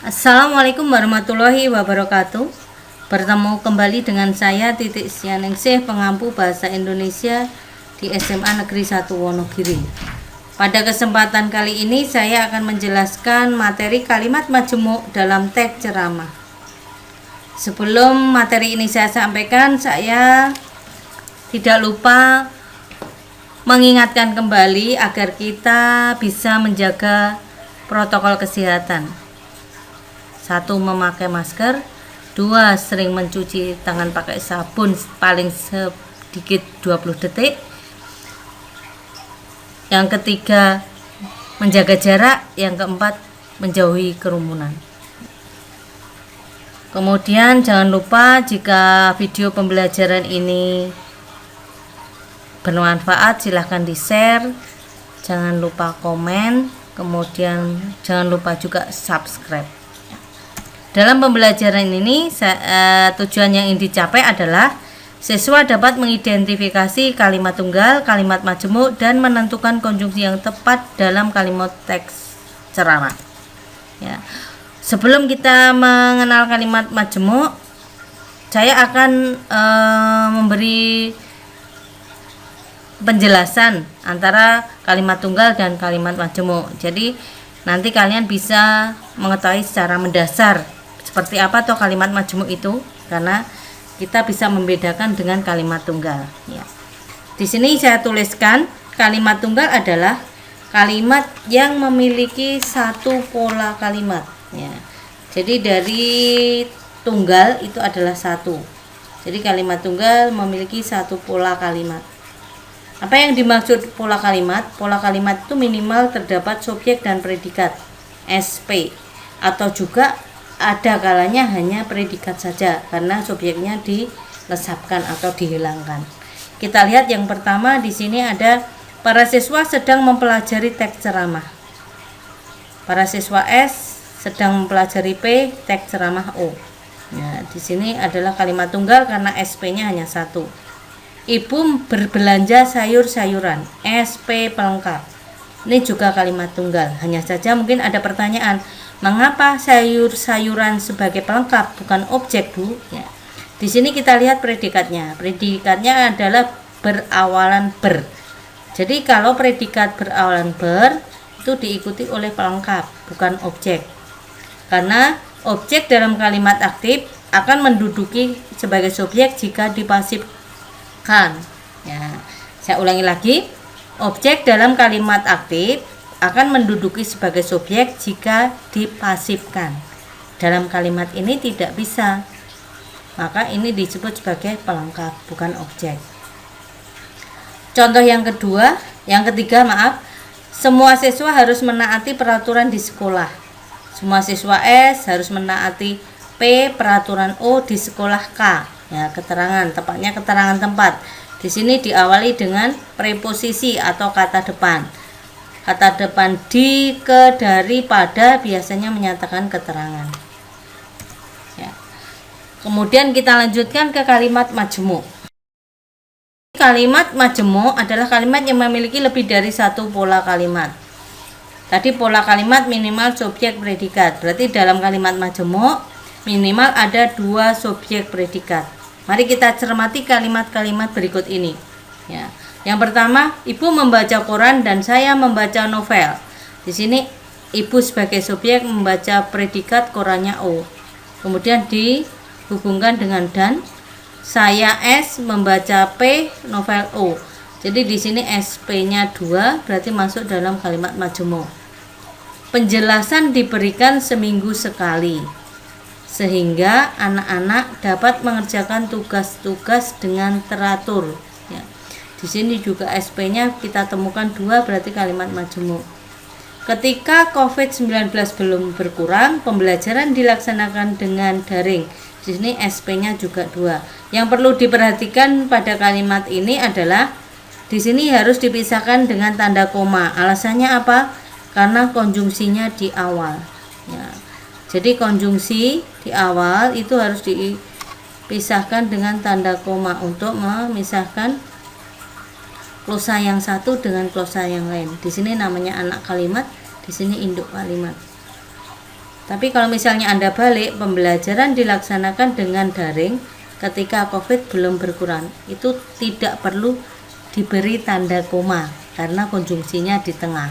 Assalamualaikum warahmatullahi wabarakatuh. Bertemu kembali dengan saya Titik Sianingsih, pengampu bahasa Indonesia di SMA Negeri 1 Wonogiri. Pada kesempatan kali ini saya akan menjelaskan materi kalimat majemuk dalam teks ceramah. Sebelum materi ini saya sampaikan, saya tidak lupa mengingatkan kembali agar kita bisa menjaga protokol kesehatan. 1. Memakai masker. 2. Sering mencuci tangan pakai sabun paling sedikit 20 detik. Yang ketiga, menjaga jarak. Yang keempat, menjauhi kerumunan. Kemudian jangan lupa jika video pembelajaran ini bermanfaat, silahkan di-share. Jangan lupa komen. Kemudian jangan lupa juga subscribe. Dalam pembelajaran ini tujuan yang ingin dicapai adalah siswa dapat mengidentifikasi kalimat tunggal, kalimat majemuk, dan menentukan konjungsi yang tepat dalam kalimat teks ceramah. Ya. Sebelum kita mengenal kalimat majemuk, saya akan memberi penjelasan antara kalimat tunggal dan kalimat majemuk. Jadi nanti kalian bisa mengetahui secara mendasar seperti apa toh kalimat majemuk itu, karena kita bisa membedakan dengan kalimat tunggal. Ya. Di sini saya tuliskan kalimat tunggal adalah kalimat yang memiliki satu pola kalimat. Ya. Jadi dari tunggal itu adalah satu. Jadi kalimat tunggal memiliki satu pola kalimat. Apa yang dimaksud pola kalimat? Pola kalimat itu minimal terdapat subjek dan predikat SP, atau juga ada kalanya hanya predikat saja karena subjeknya dilesapkan atau dihilangkan. Kita lihat yang pertama, di sini ada para siswa sedang mempelajari teks ceramah. Para siswa S sedang mempelajari P, teks ceramah O. Nah, di sini adalah kalimat tunggal karena SP-nya hanya satu. Ibu berbelanja sayur-sayuran, SP pelengkap. Ini juga kalimat tunggal. Hanya saja mungkin ada pertanyaan, mengapa sayur-sayuran sebagai pelengkap bukan objek, Bu? Ya. Di sini kita lihat predikatnya. Predikatnya adalah berawalan ber. Jadi kalau predikat berawalan ber itu diikuti oleh pelengkap, bukan objek. Karena objek dalam kalimat aktif akan menduduki sebagai subjek jika dipasifkan. Ya, saya ulangi lagi. Objek dalam kalimat aktif akan menduduki sebagai subjek jika dipasifkan. Dalam kalimat ini tidak bisa. Maka ini disebut sebagai pelengkap, bukan objek. Contoh yang ketiga, semua siswa harus menaati peraturan di sekolah. Semua siswa S harus menaati P, peraturan O di sekolah K. Ya, keterangan, tepatnya keterangan tempat. Di sini diawali dengan preposisi atau kata depan. Kata depan di, ke, dari, pada biasanya menyatakan keterangan. Ya. Kemudian kita lanjutkan ke kalimat majemuk. Kalimat majemuk adalah kalimat yang memiliki lebih dari satu pola kalimat. Tadi pola kalimat minimal subjek predikat. Berarti dalam kalimat majemuk minimal ada dua subjek predikat. Mari kita cermati kalimat-kalimat berikut ini. Ya. Yang pertama, ibu membaca koran dan saya membaca novel. Di sini ibu sebagai subjek membaca predikat, korannya O. Kemudian dihubungkan dengan dan. Saya S membaca P, novel O. Jadi di sini SP-nya 2, berarti masuk dalam kalimat majemuk. Penjelasan diberikan seminggu sekali, sehingga anak-anak dapat mengerjakan tugas-tugas dengan teratur. Ya. Di sini juga SP-nya kita temukan 2, berarti kalimat majemuk. Ketika COVID-19 belum berkurang, pembelajaran dilaksanakan dengan daring. Di sini SP-nya juga 2. Yang perlu diperhatikan pada kalimat ini adalah di sini harus dipisahkan dengan tanda koma. Alasannya apa? Karena konjungsinya di awal. Ya. Jadi konjungsi di awal itu harus dipisahkan dengan tanda koma untuk memisahkan klosa yang satu dengan klosa yang lain. Di sini namanya anak kalimat, di sini induk kalimat. Tapi kalau misalnya Anda balik, pembelajaran dilaksanakan dengan daring ketika COVID belum berkurang, itu tidak perlu diberi tanda koma karena konjungsinya di tengah.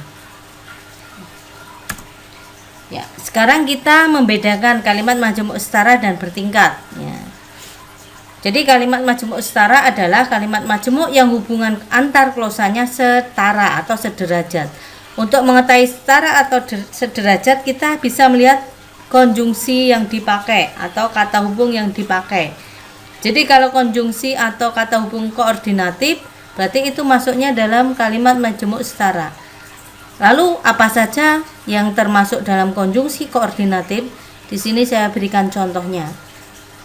Ya, sekarang kita membedakan kalimat majemuk setara dan bertingkat. Ya. Jadi kalimat majemuk setara adalah kalimat majemuk yang hubungan antar klosanya setara atau sederajat. Untuk mengetahui setara atau sederajat, kita bisa melihat konjungsi yang dipakai atau kata hubung yang dipakai. Jadi kalau konjungsi atau kata hubung koordinatif, berarti itu masuknya dalam kalimat majemuk setara. Lalu apa saja yang termasuk dalam konjungsi koordinatif? Di sini saya berikan contohnya.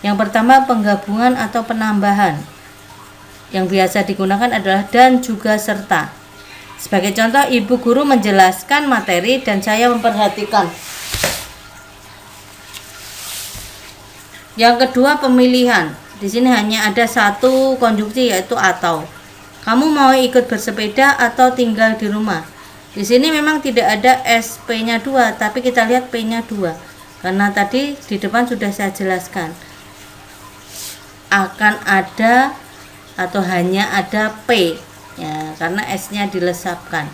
Yang pertama, penggabungan atau penambahan. Yang biasa digunakan adalah dan, juga, serta. Sebagai contoh, ibu guru menjelaskan materi dan saya memperhatikan. Yang kedua, pemilihan. Di sini hanya ada satu konjungsi, yaitu atau. Kamu mau ikut bersepeda atau tinggal di rumah? Di sini memang tidak ada SP-nya 2, tapi kita lihat P-nya 2. Karena tadi di depan sudah saya jelaskan. Akan ada atau hanya ada P. Ya, karena S-nya dilesapkan.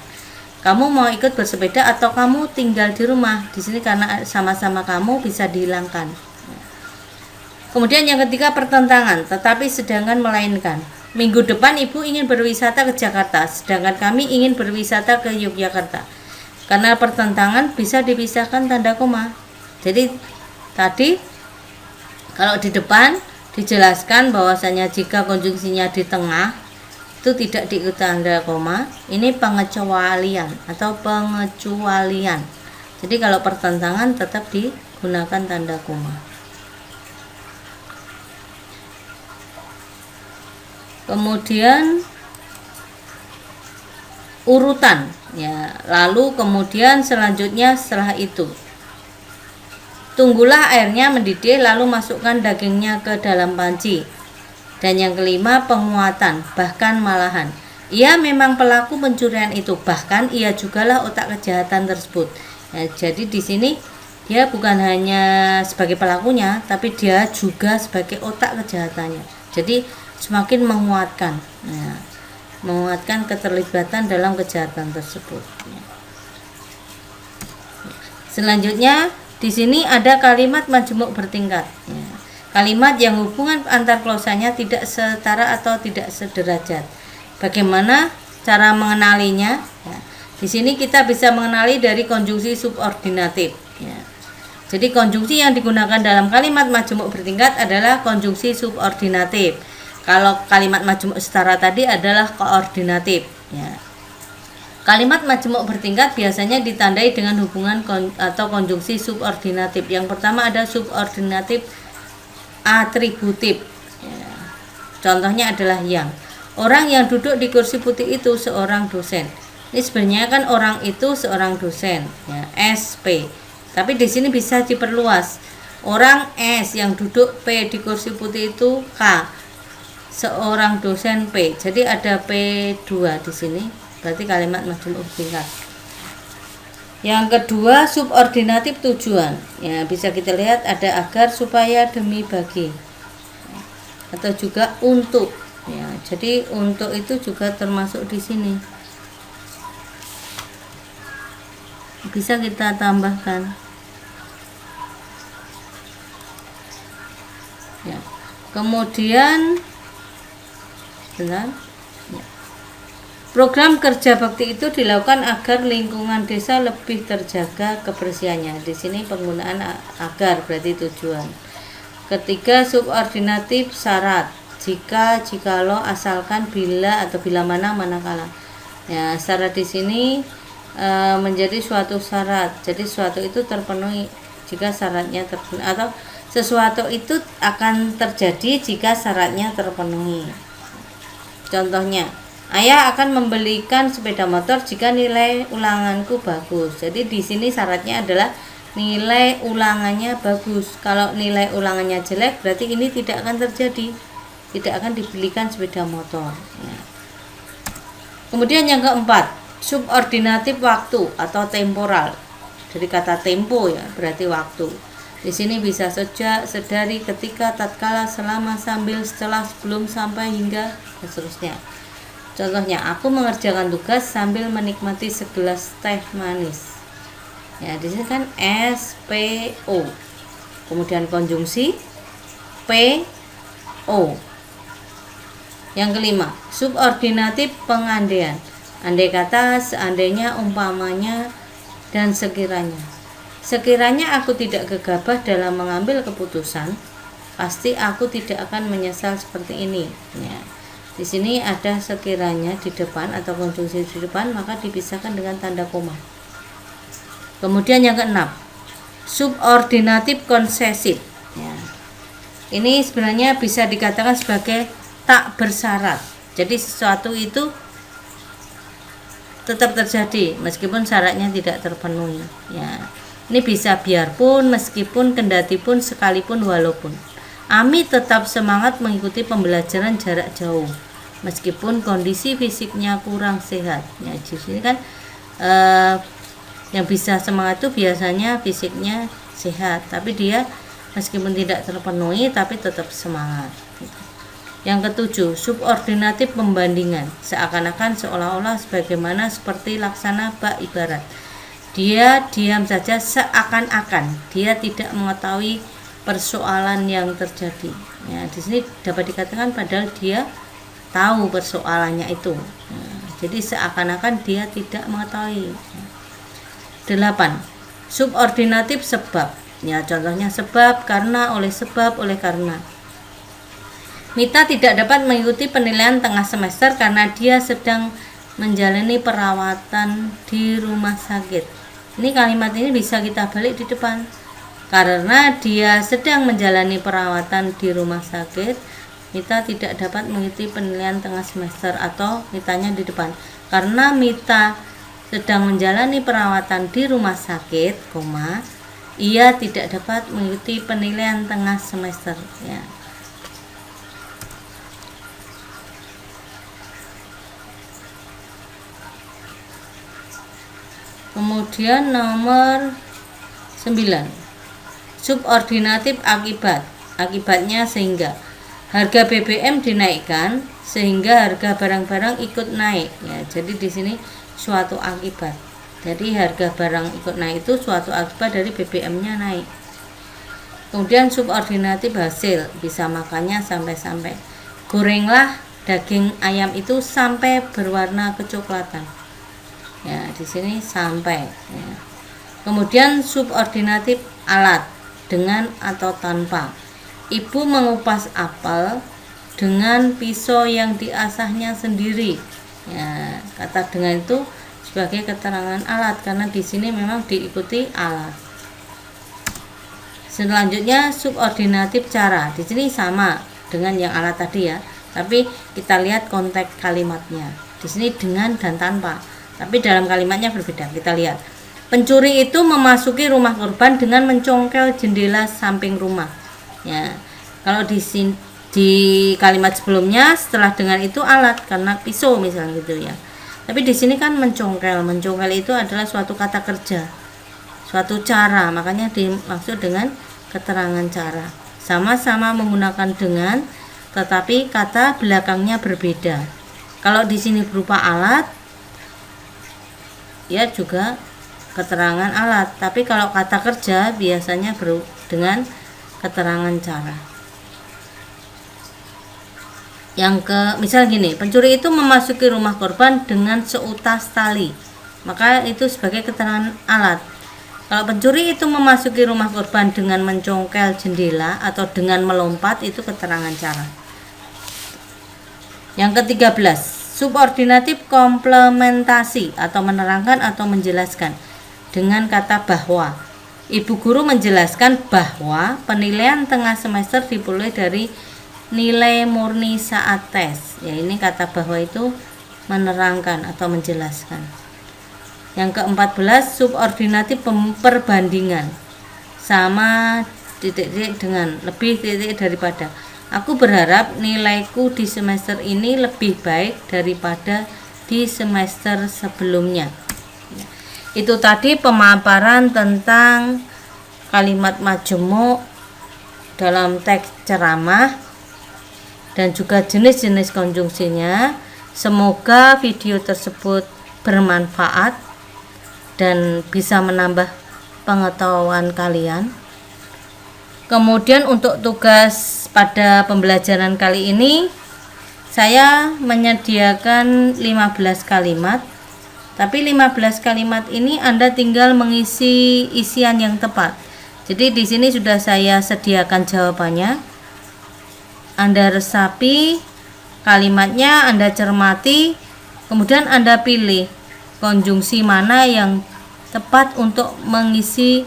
Kamu mau ikut bersepeda atau kamu tinggal di rumah? Di sini karena sama-sama kamu bisa dihilangkan. Kemudian yang ketiga, pertentangan, tetapi sedangkan melainkan. Minggu depan ibu ingin berwisata ke Jakarta, sedangkan kami ingin berwisata ke Yogyakarta. Karena pertentangan bisa dipisahkan tanda koma. Jadi tadi kalau di depan dijelaskan bahwasanya jika konjungsinya di tengah itu tidak diikuti tanda koma, ini pengecualian atau pengecualian. Jadi kalau pertentangan tetap digunakan tanda koma. Kemudian urutan, ya. Lalu kemudian selanjutnya setelah itu, tunggulah airnya mendidih lalu masukkan dagingnya ke dalam panci. Dan yang kelima, penguatan, bahkan malahan. Ia memang pelaku pencurian itu, bahkan ia jugalah otak kejahatan tersebut. Ya, jadi di sini dia bukan hanya sebagai pelakunya, tapi dia juga sebagai otak kejahatannya. Jadi semakin menguatkan, ya, menguatkan keterlibatan dalam kejahatan tersebut. Selanjutnya di sini ada kalimat majemuk bertingkat. Ya. Kalimat yang hubungan antar klosanya tidak setara atau tidak sederajat. Bagaimana cara mengenalinya? Ya. Di sini kita bisa mengenali dari konjungsi subordinatif. Ya. Jadi konjungsi yang digunakan dalam kalimat majemuk bertingkat adalah konjungsi subordinatif. Kalau kalimat majemuk setara tadi adalah koordinatif. Ya. Kalimat majemuk bertingkat biasanya ditandai dengan hubungan atau konjungsi subordinatif. Yang pertama ada subordinatif atributif. Ya. Contohnya adalah yang. Orang yang duduk di kursi putih itu seorang dosen. Ini sebenarnya kan orang itu seorang dosen, ya, SP. Tapi di sini bisa diperluas. Orang S yang duduk P di kursi putih itu K. Seorang dosen P. Jadi ada P2 di sini. Berarti kalimat majemuk bertingkat. Yang kedua, subordinatif tujuan. Ya, bisa kita lihat ada agar, supaya, demi, bagi. Atau juga untuk. Ya, jadi untuk itu juga termasuk di sini. Bisa kita tambahkan. Ya. Kemudian benar. Program kerja bakti itu dilakukan agar lingkungan desa lebih terjaga kebersihannya. Di sini penggunaan agar berarti tujuan. Ketiga, subordinatif syarat. Jika, jikalau, asalkan, bila atau bila mana, manakala. Ya, syarat di sini menjadi suatu syarat. Jadi suatu itu terpenuhi jika syaratnya terpenuhi, atau sesuatu itu akan terjadi jika syaratnya terpenuhi. Contohnya, ayah akan membelikan sepeda motor jika nilai ulanganku bagus. Jadi di sini syaratnya adalah nilai ulangannya bagus. Kalau nilai ulangannya jelek, berarti ini tidak akan terjadi. Tidak akan dibelikan sepeda motor. Ya. Kemudian yang keempat, subordinatif waktu atau temporal. dari kata tempo ya, berarti waktu. Di sini bisa sejak, sedari, ketika, tatkala, selama, sambil, setelah, sebelum, sampai, hingga, dan seterusnya. Contohnya, aku mengerjakan tugas sambil menikmati segelas teh manis. Ya, di sini kan SPO. Kemudian konjungsi PO. Yang kelima, subordinatif pengandaian. Andai kata, seandainya, umpamanya, dan sekiranya. Sekiranya aku tidak gegabah dalam mengambil keputusan, pasti aku tidak akan menyesal seperti ini. Ya. Di sini ada sekiranya di depan atau konjungsi di depan, maka dipisahkan dengan tanda koma. Kemudian yang keenam, subordinatif konsesif. Ya. Ini sebenarnya bisa dikatakan sebagai tak bersyarat. Jadi sesuatu itu tetap terjadi meskipun syaratnya tidak terpenuhi. Ya. Ini bisa biarpun, meskipun, kendatipun, sekalipun, walaupun. Ami tetap semangat mengikuti pembelajaran jarak jauh meskipun kondisi fisiknya kurang sehat. Ya, di sini kan yang bisa semangat itu biasanya fisiknya sehat, tapi dia meskipun tidak terpenuhi tapi tetap semangat. Yang ketujuh, subordinatif pembandingan. Seakan-akan, seolah-olah, sebagaimana, seperti, laksana, bak, ibarat. Dia diam saja seakan-akan dia tidak mengetahui persoalan yang terjadi. Ya, di sini dapat dikatakan padahal dia tahu persoalannya itu. Nah, jadi seakan-akan dia tidak mengetahui. 8. Subordinatif sebab. Ya, contohnya sebab, karena, oleh sebab, oleh karena. Mita tidak dapat mengikuti penilaian tengah semester karena dia sedang menjalani perawatan di rumah sakit. Ini kalimat ini bisa kita balik di depan. Karena dia sedang menjalani perawatan di rumah sakit, Mita tidak dapat mengikuti penilaian tengah semester, atau mitanya di depan. Karena Mita sedang menjalani perawatan di rumah sakit, ia tidak dapat mengikuti penilaian tengah semester. Ya. Kemudian nomor 9, subordinatif akibat. Akibatnya sehingga harga BBM dinaikkan sehingga harga barang-barang ikut naik. Ya, jadi di sini suatu akibat. Jadi harga barang ikut naik itu suatu akibat dari BBM-nya naik. Kemudian subordinatif hasil, bisa makannya sampai-sampai. Gorenglah daging ayam itu sampai berwarna kecoklatan. Ya, di sini sampai. Ya. Kemudian subordinatif alat, dengan atau tanpa. Ibu mengupas apel dengan pisau yang diasahnya sendiri. Ya, kata dengan itu sebagai keterangan alat karena di sini memang diikuti alat. Selanjutnya subordinatif cara. Di sini sama dengan yang alat tadi ya, tapi kita lihat konteks kalimatnya. Di sini dengan dan tanpa. Tapi dalam kalimatnya berbeda. Kita lihat. Pencuri itu memasuki rumah korban dengan mencongkel jendela samping rumah. Ya. Kalau di kalimat sebelumnya setelah dengan itu alat karena pisau misalnya gitu ya. Tapi di sini kan mencongkel. Mencongkel itu adalah suatu kata kerja. Suatu cara, makanya dimaksud dengan keterangan cara. Sama-sama menggunakan dengan, tetapi kata belakangnya berbeda. Kalau di sini berupa alat, ya juga keterangan alat, tapi kalau kata kerja biasanya dengan keterangan cara. Misal gini, pencuri itu memasuki rumah korban dengan seutas tali, maka itu sebagai keterangan alat. Kalau pencuri itu memasuki rumah korban dengan mencongkel jendela atau dengan melompat, itu keterangan cara. Yang ke-13, subordinatif komplementasi atau menerangkan atau menjelaskan dengan kata bahwa. Ibu guru menjelaskan bahwa penilaian tengah semester diperoleh dari nilai murni saat tes. Ya, ini kata bahwa itu menerangkan atau menjelaskan. Yang ke-14, subordinatif perbandingan. Sama titik-titik dengan, lebih titik daripada. Aku berharap nilaiku di semester ini lebih baik daripada di semester sebelumnya. Itu tadi pemaparan tentang kalimat majemuk dalam teks ceramah dan juga jenis-jenis konjungsinya. Semoga video tersebut bermanfaat dan bisa menambah pengetahuan kalian. Kemudian untuk tugas pada pembelajaran kali ini saya menyediakan 15 kalimat. Tapi 15 kalimat ini Anda tinggal mengisi isian yang tepat. Jadi di sini sudah saya sediakan jawabannya. Anda resapi kalimatnya, Anda cermati, kemudian Anda pilih konjungsi mana yang tepat untuk mengisi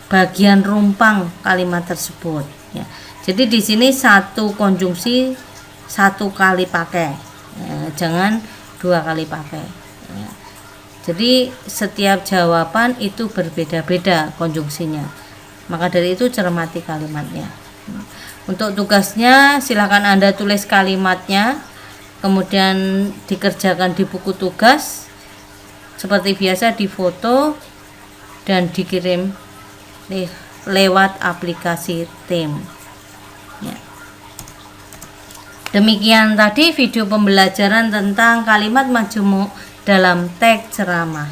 bagian rumpang kalimat tersebut ya. Jadi di sini satu konjungsi satu kali pakai ya, jangan dua kali pakai ya. Jadi setiap jawaban itu berbeda-beda konjungsinya, maka dari itu cermati kalimatnya. Untuk tugasnya silakan Anda tulis kalimatnya, kemudian dikerjakan di buku tugas seperti biasa, difoto dan dikirim lewat aplikasi Tim ya. Demikian tadi video pembelajaran tentang kalimat majemuk dalam teks ceramah.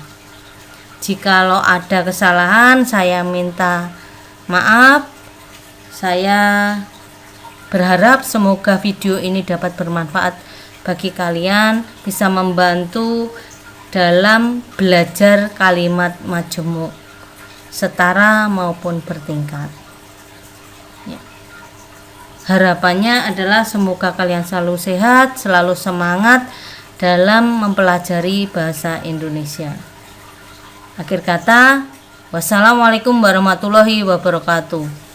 Jikalau ada kesalahan saya minta maaf. Saya berharap semoga video ini dapat bermanfaat bagi kalian, bisa membantu dalam belajar kalimat majemuk setara maupun bertingkat ya. Harapannya adalah semoga kalian selalu sehat, selalu semangat dalam mempelajari bahasa Indonesia. Akhir kata, wassalamualaikum warahmatullahi wabarakatuh.